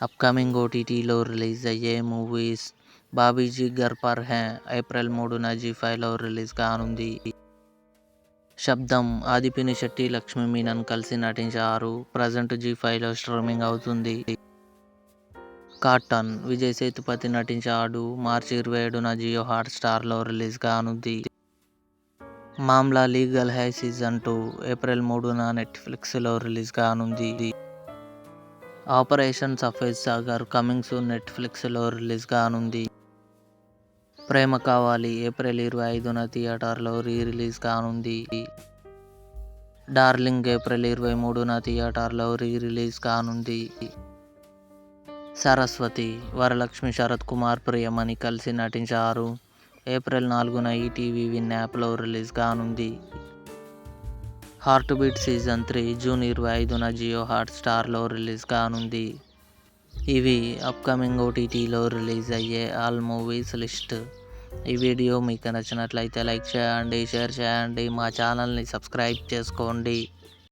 Upcoming ఓటీటీలో release అయ్యే movies 'Bhabiji Ghar Par Hai' April 3న జీ5లో రిలీజ్ కానుంది. 'శబ్దం' ఆది పినిశెట్టి, లక్ష్మీ మీనన్ కలిసి నటించారు. ప్రజెంట్ జీ5లో స్ట్రీమింగ్ అవుతుంది. 'కాటన్' విజయ్ సేతుపతి నటించాడు. మార్చి 27న జియో హాట్స్టార్లో రిలీజ్ కానుంది. 'Maamla legal Hai season 2' April 3న నెట్ఫ్లిక్స్లో రిలీజ్ కానుంది. 'Operation Safed Sagar' coming soon నెట్ఫ్లిక్స్లో రిలీజ్ కానుంది. 'ప్రేమ కావాలి' ఏప్రిల్ 25న థియేటర్లో రీ రిలీజ్ కానుంది. 'డార్లింగ్' ఏప్రిల్ 23న థియేటర్లో రీ రిలీజ్ కానుంది. 'సరస్వతి' వరలక్ష్మి శరత్ కుమార్ ప్రియమణి కలిసి నటించారు. ఏప్రిల్ 4న ఈటీవీ విన్ యాప్లో రిలీజ్ కానుంది. 'హార్ట్ బీట్ సీజన్ 3' జూన్ 25న జియో హాట్స్టార్లో రిలీజ్ కానుంది. ఇవి అప్కమింగ్ ఓటీటీలో రిలీజ్ అయ్యే ఆల్ మూవీస్ లిస్ట్. ఈ వీడియో మీకు నచ్చినట్లయితే లైక్ చేయండి, షేర్ చేయండి, మా ఛానల్ని సబ్స్క్రైబ్ చేసుకోండి.